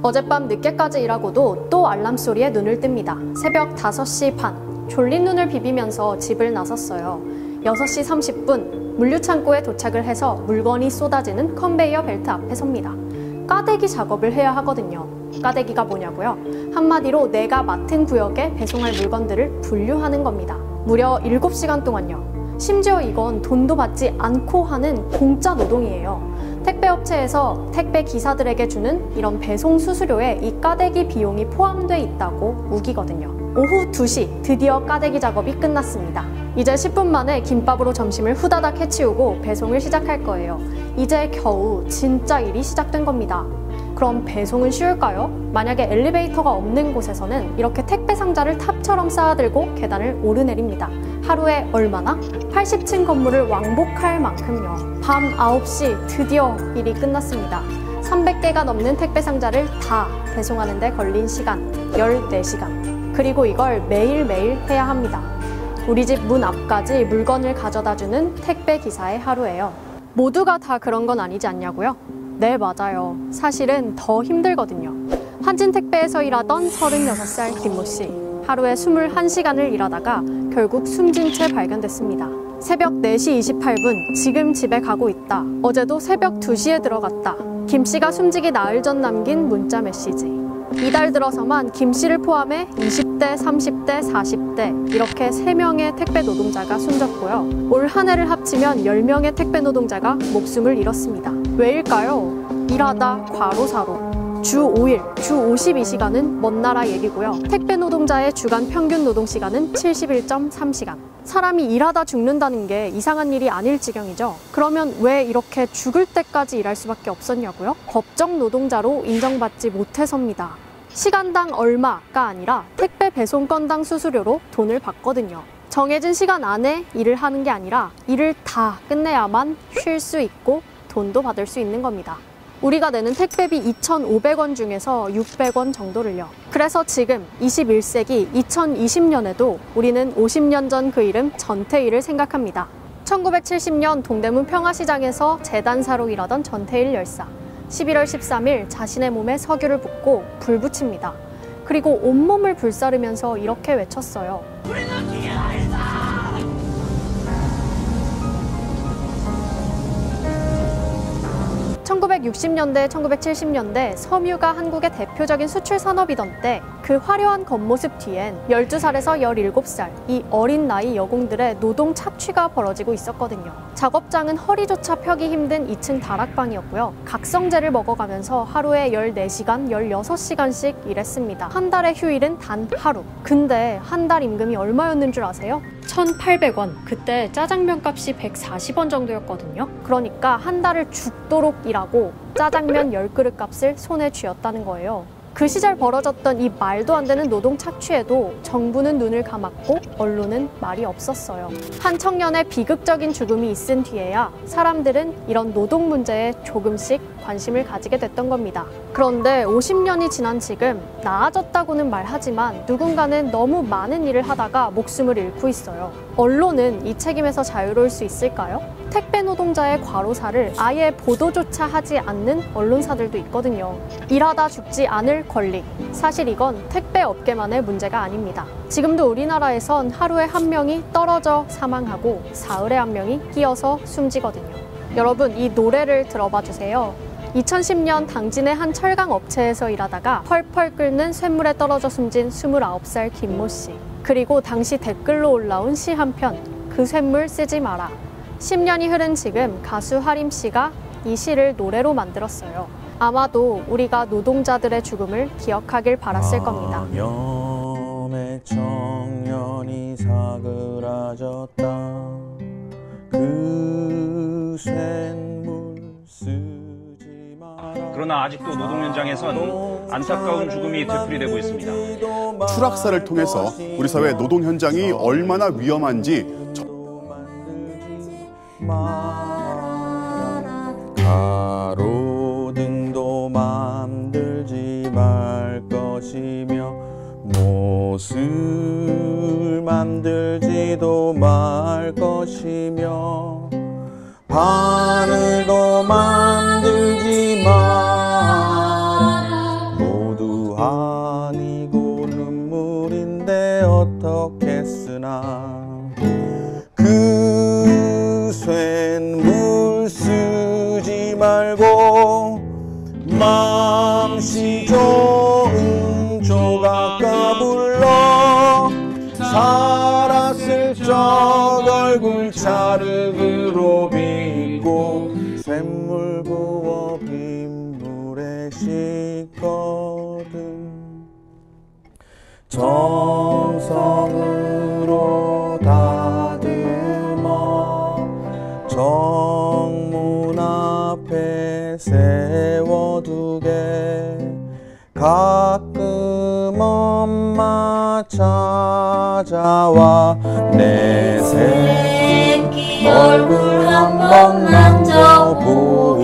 어젯밤 늦게까지 일하고도 또 알람 소리에 눈을 뜹니다. 새벽 5시 반, 졸린 눈을 비비면서 집을 나섰어요. 6시 30분, 물류창고에 도착을 해서 물건이 쏟아지는 컨베이어 벨트 앞에 섭니다. 까대기 작업을 해야 하거든요. 까대기가 뭐냐고요? 한마디로 내가 맡은 구역에 배송할 물건들을 분류하는 겁니다. 무려 7시간 동안요. 심지어 이건 돈도 받지 않고 하는 공짜 노동이에요. 택배업체에서 택배 기사들에게 주는 이런 배송 수수료에 이 까대기 비용이 포함돼 있다고 우기거든요. 오후 2시 드디어 까대기 작업이 끝났습니다. 이제 10분 만에 김밥으로 점심을 후다닥 해치우고 배송을 시작할 거예요. 이제 겨우 진짜 일이 시작된 겁니다. 그럼 배송은 쉬울까요? 만약에 엘리베이터가 없는 곳에서는 이렇게 택배 상자를 탑처럼 쌓아들고 계단을 오르내립니다. 하루에 얼마나? 80층 건물을 왕복할 만큼요. 밤 9시 드디어 일이 끝났습니다. 300개가 넘는 택배 상자를 다 배송하는 데 걸린 시간 14시간. 그리고 이걸 매일매일 해야 합니다. 우리 집 문 앞까지 물건을 가져다주는 택배 기사의 하루예요. 모두가 다 그런 건 아니지 않냐고요? 네, 맞아요. 사실은 더 힘들거든요. 한진택배에서 일하던 36살 김모 씨. 하루에 21시간을 일하다가 결국 숨진 채 발견됐습니다. 새벽 4시 28분, 지금 집에 가고 있다. 어제도 새벽 2시에 들어갔다. 김 씨가 숨지기 나흘 전 남긴 문자 메시지. 이달 들어서만 김 씨를 포함해 20대, 30대, 40대 이렇게 3명의 택배 노동자가 숨졌고요. 올 한 해를 합치면 10명의 택배 노동자가 목숨을 잃었습니다. 왜일까요? 일하다 과로사로. 주 5일, 주 52시간은 먼 나라 얘기고요. 택배 노동자의 주간 평균 노동시간은 71.3시간. 사람이 일하다 죽는다는 게 이상한 일이 아닐 지경이죠. 그러면 왜 이렇게 죽을 때까지 일할 수밖에 없었냐고요? 법정 노동자로 인정받지 못해서입니다. 시간당 얼마가 아니라 택배 배송 건당 수수료로 돈을 받거든요. 정해진 시간 안에 일을 하는 게 아니라 일을 다 끝내야만 쉴 수 있고 돈도 받을 수 있는 겁니다. 우리가 내는 택배비 2,500원 중에서 600원 정도를요. 그래서 지금 21세기 2020년에도 우리는 50년 전 그 이름 전태일을 생각합니다. 1970년 동대문 평화시장에서 재단사로 일하던 전태일 열사. 11월 13일 자신의 몸에 석유를 붓고 불 붙입니다. 그리고 온몸을 불사르면서 이렇게 외쳤어요. 1960년대, 1970년대 섬유가 한국의 대표적인 수출 산업이던 때 그 화려한 겉모습 뒤엔 12살에서 17살 이 어린 나이 여공들의 노동 착취가 벌어지고 있었거든요. 작업장은 허리조차 펴기 힘든 2층 다락방이었고요. 각성제를 먹어가면서 하루에 14시간, 16시간씩 일했습니다. 한 달의 휴일은 단 하루. 근데 한 달 임금이 얼마였는 줄 아세요? 1,800원. 그때 짜장면 값이 140원 정도였거든요. 그러니까 한 달을 죽도록 일하고 짜장면 10그릇 값을 손에 쥐었다는 거예요. 그 시절 벌어졌던 이 말도 안 되는 노동 착취에도 정부는 눈을 감았고 언론은 말이 없었어요. 한 청년의 비극적인 죽음이 있은 뒤에야 사람들은 이런 노동 문제에 조금씩 관심을 가지게 됐던 겁니다. 그런데 50년이 지난 지금 나아졌다고는 말하지만 누군가는 너무 많은 일을 하다가 목숨을 잃고 있어요. 언론은 이 책임에서 자유로울 수 있을까요? 택배 노동자의 과로사를 아예 보도조차 하지 않는 언론사들도 있거든요. 일하다 죽지 않을 권리. 사실 이건 택배 업계만의 문제가 아닙니다. 지금도 우리나라에선 하루에 1명이 떨어져 사망하고 사흘에 1명이 끼어서 숨지거든요. 여러분, 이 노래를 들어봐 주세요. 2010년 당진의 한 철강 업체에서 일하다가 펄펄 끓는 쇳물에 떨어져 숨진 29살 김모 씨. 그리고 당시 댓글로 올라온 시 한 편, 그 쇳물 쓰지 마라. 10년이 흐른 지금 가수 하림 씨가 이 시를 노래로 만들었어요. 아마도 우리가 노동자들의 죽음을 기억하길 바랐을 겁니다. 마녀의 청년이 사그라졌다. 그 쇳물 쓰지 마라. 그러나 아직도 노동 현장에선 안타까운 죽음이 되풀이되고 있습니다. 추락사를 통해서 우리 사회 노동 현장이 얼마나 위험한지 가로등도 만들지 말 것이며 못을 만들지도 말 것이며 바늘도 만들지 마라. 시조 조각가 불러 살았을 적 얼굴 자르그로 빚고 샘물 부어 빗물에 씻거든 정성으로 다듬어 정문 앞에 세워두게 가끔 엄마 찾아와 내 새끼 얼굴 한번 만져보게